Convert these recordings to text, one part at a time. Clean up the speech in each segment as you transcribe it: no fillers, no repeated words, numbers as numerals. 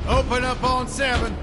Open up on 7.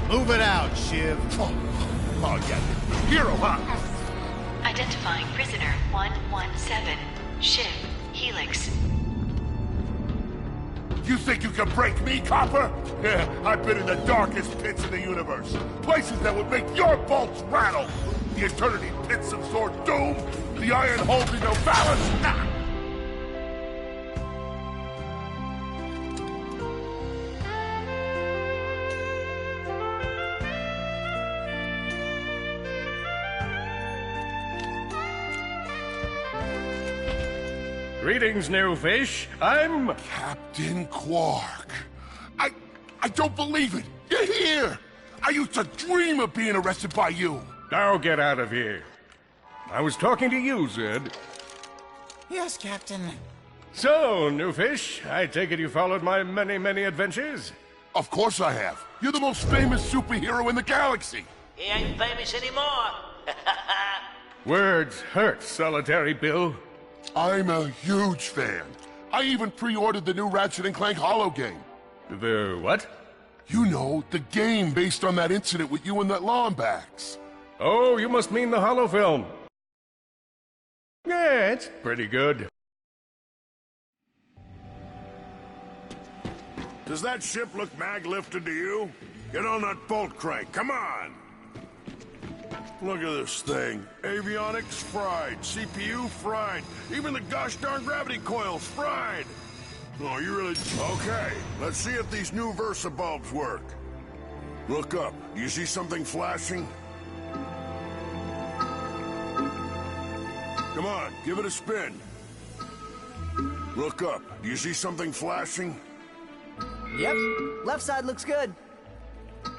Move it out, Shiv. Oh, yeah. Hero, huh? Identifying prisoner 117. Shiv, Helix. You think you can break me, Copper? Yeah, I've been in the darkest pits in the universe. Places that would make your bolts rattle. The eternity pits of Sword Doom. The iron holding no balance. Nah. Greetings, new fish. I'm... Captain Quark. I don't believe it. You're here. I used to dream of being arrested by you. Now get out of here. I was talking to you, Zed. Yes, Captain. So, new fish, I take it you followed my many, many adventures? Of course I have. You're the most famous superhero in the galaxy. He ain't famous anymore. Words hurt, Solitary Bill. I'm a huge fan. I even pre-ordered the new Ratchet & Clank Holo game. The what? You know, the game based on that incident with you and that Lombax. Oh, you must mean the holo film. Yeah, it's pretty good. Does that ship look mag-lifted to you? Get on that bolt crank, come on! Look at this thing. Avionics fried, CPU fried, even the gosh darn gravity coils fried! Oh, you really... Okay, let's see if these new Versa bulbs work. Look up. Do you see something flashing? Come on, give it a spin. Look up. Do you see something flashing? Yep, left side looks good.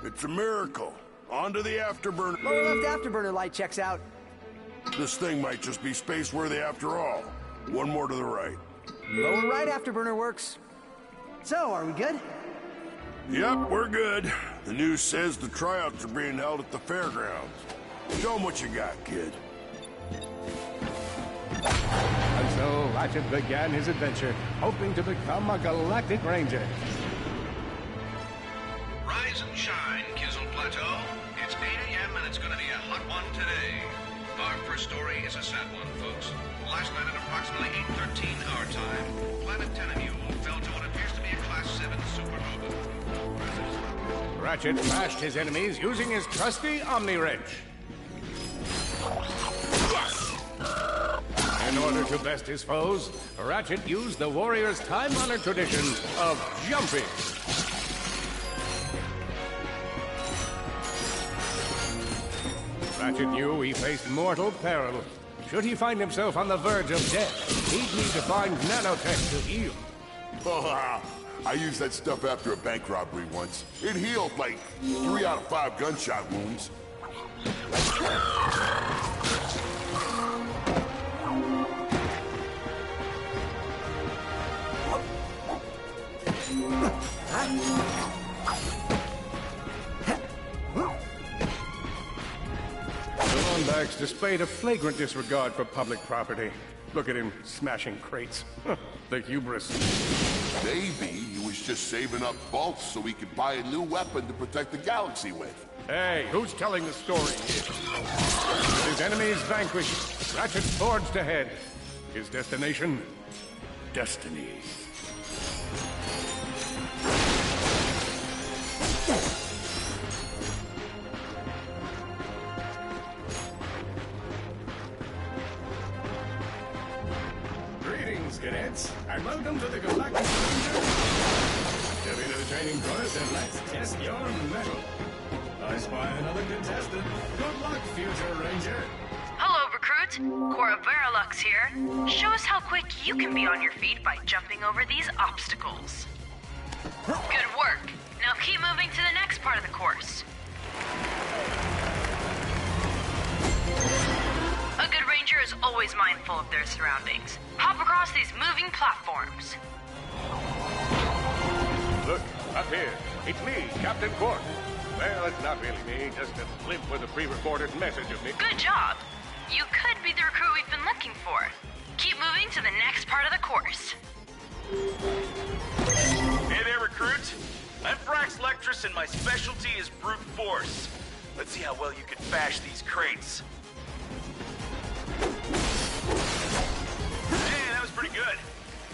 It's a miracle. On to the afterburner. Lower left afterburner light checks out. This thing might just be space-worthy after all. One more to the right. Lower right afterburner works. So, are we good? Yep, we're good. The news says the tryouts are being held at the fairgrounds. Show them what you got, kid. And so Ratchet began his adventure, hoping to become a galactic ranger. Rise and shine, Kizzle Plateau. It's 8 a.m. and it's gonna be a hot one today. Our first story is a sad one, folks. Last night at approximately 8:13 our time, Planet Tenemule fell to what appears to be a Class 7 supernova. Ratchet mashed his enemies using his trusty Omni Wrench. In order to best his foes, Ratchet used the warrior's time-honored tradition of jumping. Ratchet knew he faced mortal peril. Should he find himself on the verge of death, he'd need to find nanotech to heal. Oh, I used that stuff after a bank robbery once. It healed like 3 out of 5 gunshot wounds. The Lombax displayed a flagrant disregard for public property. Look at him smashing crates. The hubris. Maybe he was just saving up bolts so he could buy a new weapon to protect the galaxy with. Hey, who's telling the story here? With his enemies vanquished, Ratchet forged ahead. His destination? Destiny. Greetings, cadets, and welcome to the Galactic Ranger. Step into the training course and let's test your mettle. I spy another contestant. Good luck, future ranger. Hello, recruit. Cora Veralux here. Show us how quick you can be on your feet by jumping over these obstacles. Good work. Now keep moving to the next part of the course. A good ranger is always mindful of their surroundings. Hop across these moving platforms. Look, up here. It's me, Captain Quark. Well, it's not really me, just a blimp with a pre-recorded message of me. Good job. You could be the recruit we've been looking for. Keep moving to the next part of the course. Hey there, recruit. I'm Brax Lectress, and my specialty is brute force. Let's see how well you can bash these crates. Hey, that was pretty good.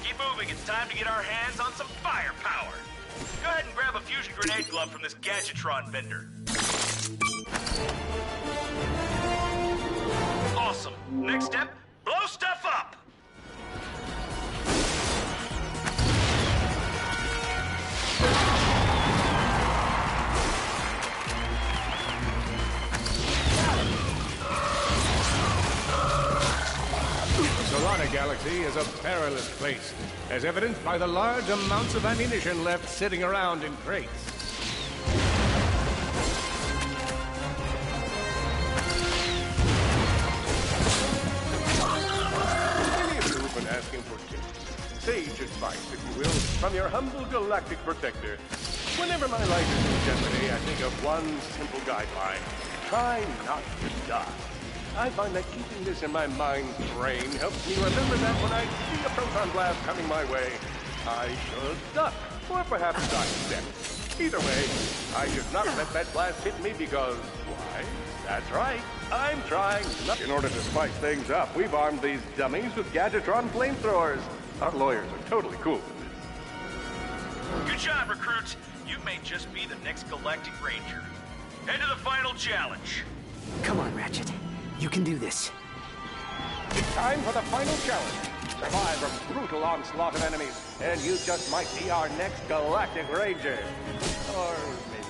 Keep moving. It's time to get our hands on some firepower. Go ahead and grab a fusion grenade glove from this Gadgetron vendor. Awesome. Next step, blow stuff up! The Solana Galaxy is a perilous place, as evidenced by the large amounts of ammunition left sitting around in crates. Many of you have been asking for tips, sage advice, if you will, from your humble galactic protector. Whenever my life is in jeopardy, I think of one simple guideline. Try not to die. I find that keeping this in my mind's brain helps me remember that when I see a proton blast coming my way, I should duck, or perhaps sidestep. Either way, I should not let that blast hit me because, why, that's right, I'm trying not... In order to spice things up, we've armed these dummies with Gadgetron flamethrowers. Our lawyers are totally cool with this. Good job, recruits. You may just be the next Galactic Ranger. Head to the final challenge. Come on, Ratchet. You can do this. It's time for the final challenge. Survive a brutal onslaught of enemies, and you just might be our next Galactic Ranger. Or maybe...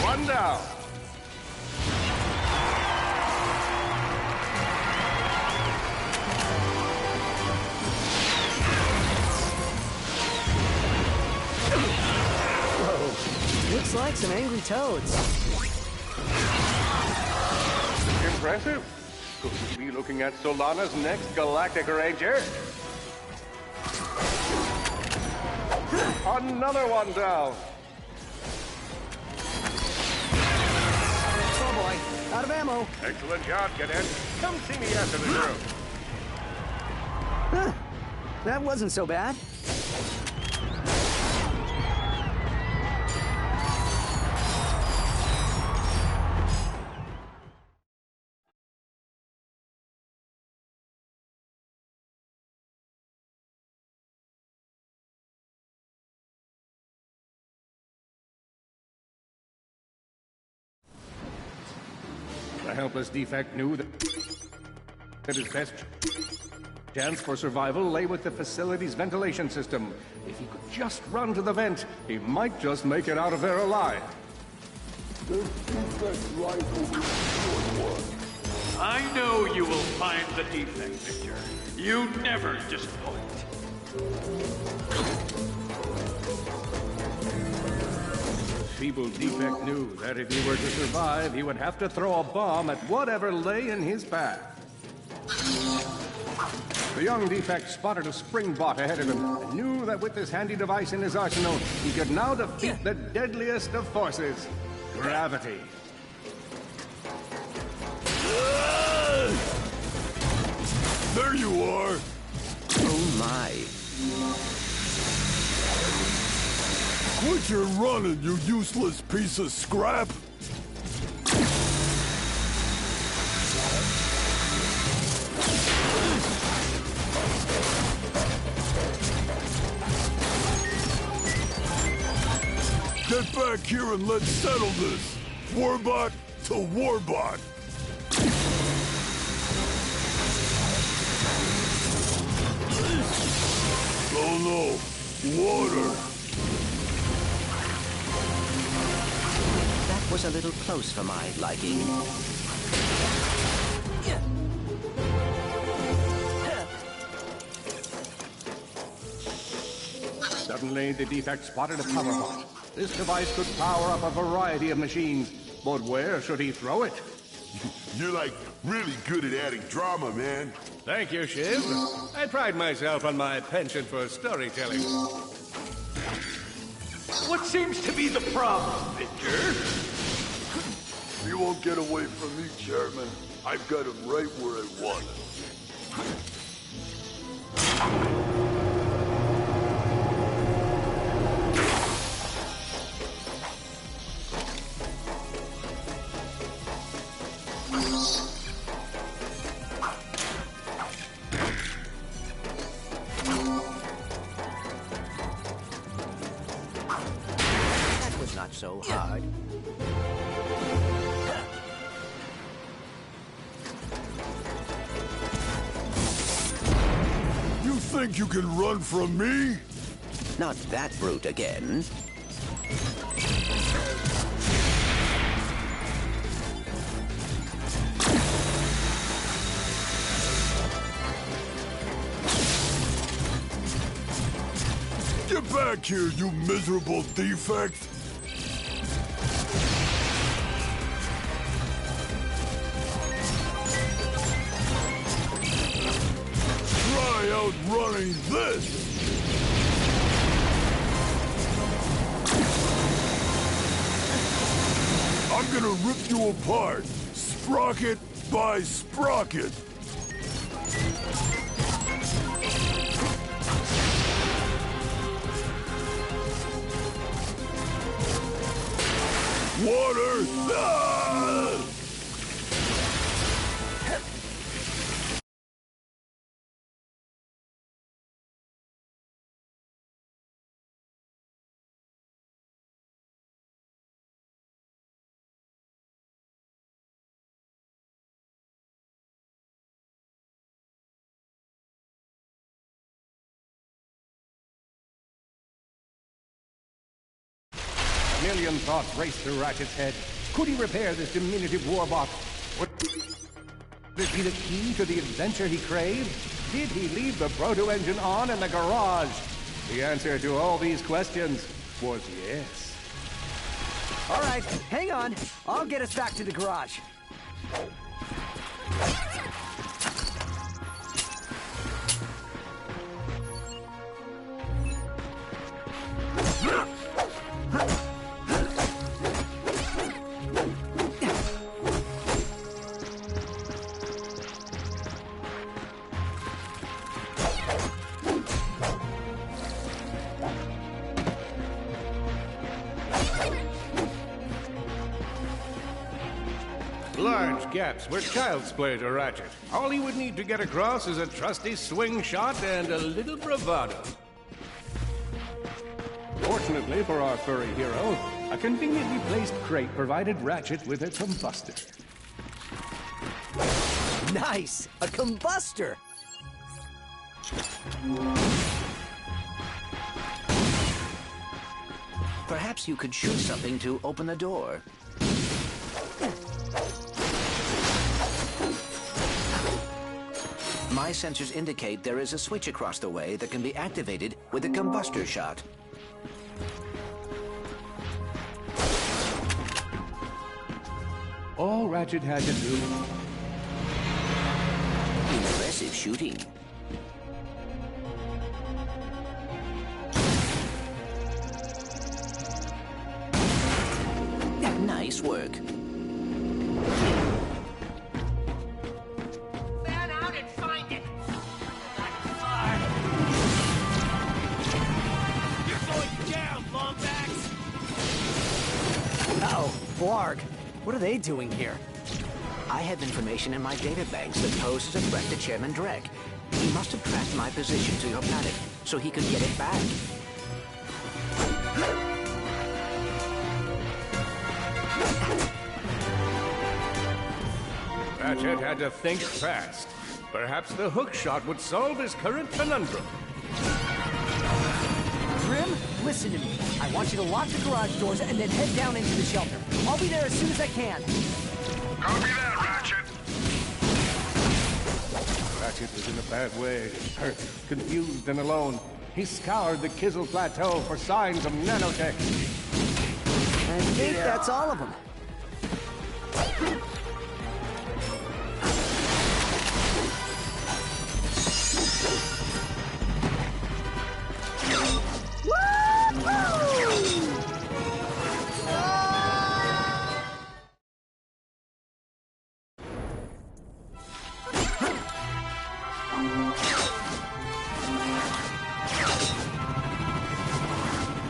One down. Looks like some angry toads. Impressive. Could we be looking at Solana's next Galactic Ranger? Another one down. Oh boy, out of ammo. Excellent job, Cadet. Come see me after the show. Huh. That wasn't so bad. The helpless defect knew that his best chance for survival lay with the facility's ventilation system. If he could just run to the vent, he might just make it out of there alive. I know you will find the defect, Victor. You never disappoint. Feeble defect knew that if he were to survive, he would have to throw a bomb at whatever lay in his path. The young defect spotted a spring bot ahead of him and knew that with this handy device in his arsenal, he could now defeat the deadliest of forces, gravity. There you are! Oh my. Quit your running, you useless piece of scrap! Get back here and let's settle this! Warbot to Warbot! Oh no! Water! That was a little close for my liking. Suddenly, the defect spotted a power bot. This device could power up a variety of machines, but where should he throw it? You're like really good at adding drama, man. Thank you, Shiv. I pride myself on my penchant for storytelling. What seems to be the problem, Victor? You won't get away from me, Chairman. I've got him right where I want him. That was not so hard. You think you can run from me? Not that brute again. Get back here, you miserable defect! Try outrunning this! I'm gonna rip you apart, sprocket by sprocket! Water! Ah! A million thoughts raced through Ratchet's head. Could he repair this diminutive warbot? Would it be the key to the adventure he craved? Did he leave the proto-engine on in the garage? The answer to all these questions was yes. All right, hang on. I'll get us back to the garage. Large gaps were child's play to Ratchet. All he would need to get across is a trusty swing shot and a little bravado. Fortunately for our furry hero, a conveniently placed crate provided Ratchet with a combustor. Nice! A combustor! Perhaps you could shoot something to open the door. My sensors indicate there is a switch across the way that can be activated with a combustor shot. All Ratchet had to do... Impressive shooting. Nice work. Fan out and find it. You're going down, Lombax. Uh-oh, Blarg. What are they doing here? I have information in my databanks that poses a threat to Chairman Drek. He must have tracked my position to your planet, so he could get it back. Ratchet had to think fast. Perhaps the hook shot would solve his current conundrum. Grim, listen to me. I want you to lock the garage doors and then head down into the shelter. I'll be there as soon as I can. Copy that, Ratchet. Ratchet was in a bad way, hurt, confused, and alone. He scoured the Kizzle Plateau for signs of nanotech. I think that's all of them.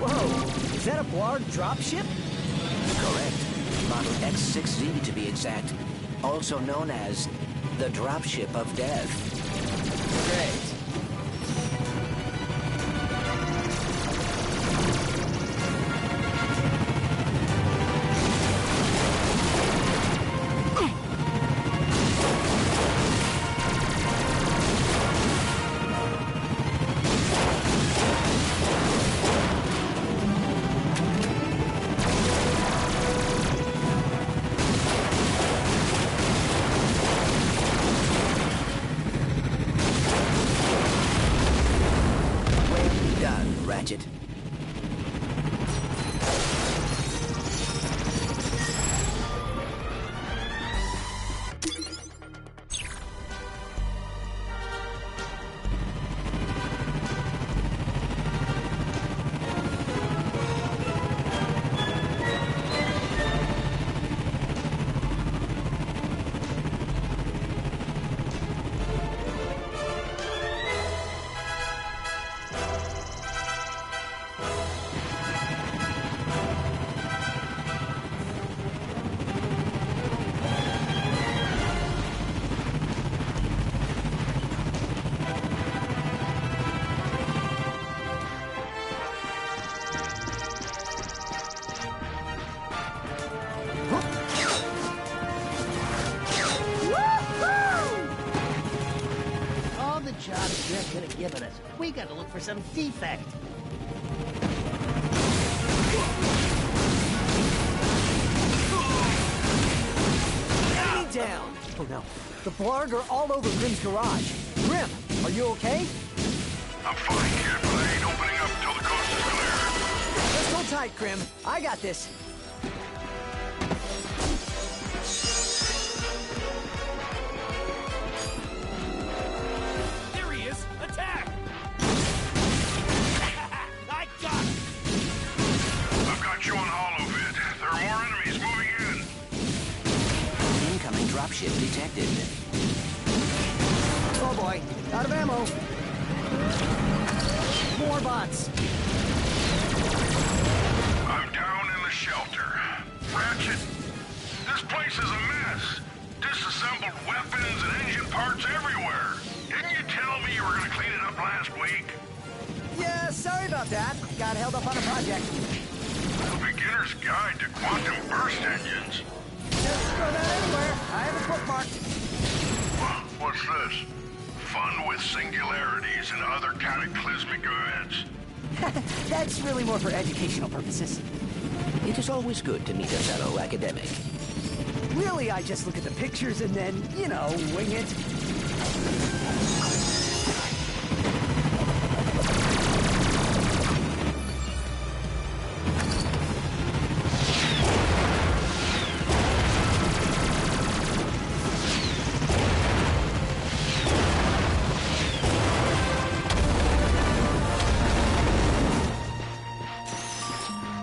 Whoa, is that a Blarg dropship? Correct. Model X6Z to be exact. Also known as the Dropship of Death. Great. Ratchet. All the jobs Drek could have given us. We gotta look for some defect. Enemy down! Oh no, the Blarg are all over Grim's garage. Grim, are you okay? I'm fine, kid, but I ain't opening up till the coast is clear. Let's hold tight, Grim. I got this. There he is! Attack! I got him! I've got you on holovid. There are more enemies moving in. Incoming dropship detected. Oh boy, out of ammo. More bots. I'm down in the shelter. Ratchet, this place is a mess. Disassembled weapons and engine parts everywhere. Didn't you tell me you were gonna clean it up last week? Yeah, sorry about that. Got held up on a project. A beginner's guide to quantum burst engines. Just throw that anywhere. I have it bookmarked. What's this? Fun with singularities and other cataclysmic events. That's really more for educational purposes. It is always good to meet a fellow academic. Really, I just look at the pictures and then, you know, wing it.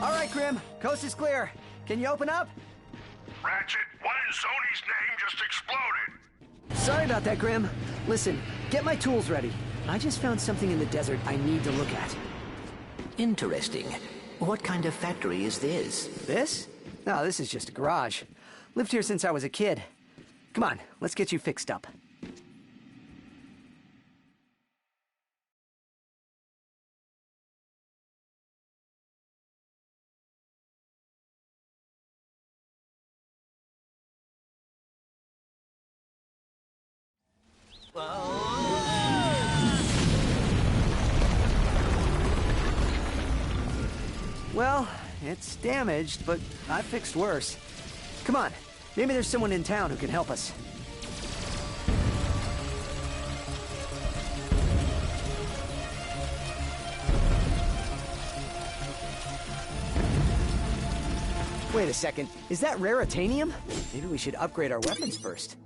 All right, Grim. Coast is clear. Can you open up? Ratchet, what in Sony's name just exploded? Sorry about that, Grim. Listen, get my tools ready. I just found something in the desert I need to look at. Interesting. What kind of factory is this? This? No, this is just a garage. Lived here since I was a kid. Come on, let's get you fixed up. Well, it's damaged, but I fixed worse. Come on, maybe there's someone in town who can help us. Wait a second, is that raritanium? Maybe we should upgrade our weapons first.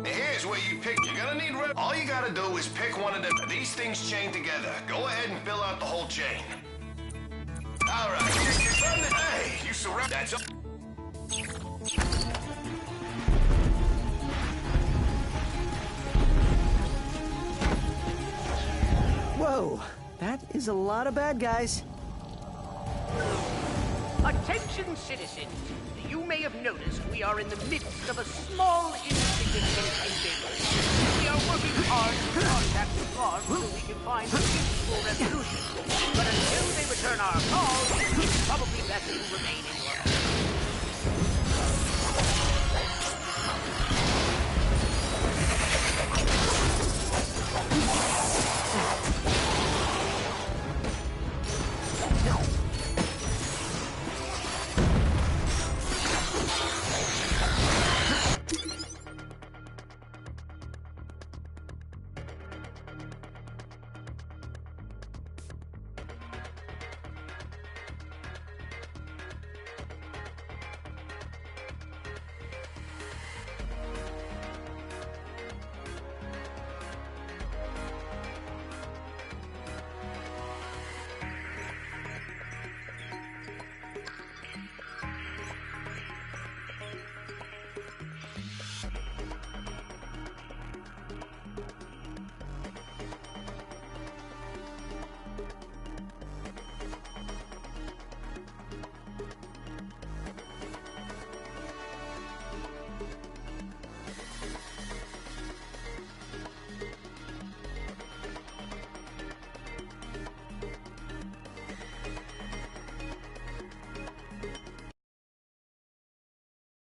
Here's where you pick. You're gonna need red. All you gotta do is pick one of them. These things chain together. Go ahead and fill out the whole chain. All right. Hey, you surround. That's all. Whoa, that is a lot of bad guys. Attention, citizens. You may have noticed we are in the midst of a small, insignificant endeavor. We are working hard to contact the guards so we can find a peaceful resolution. But until they return our call, it's probably best to remain in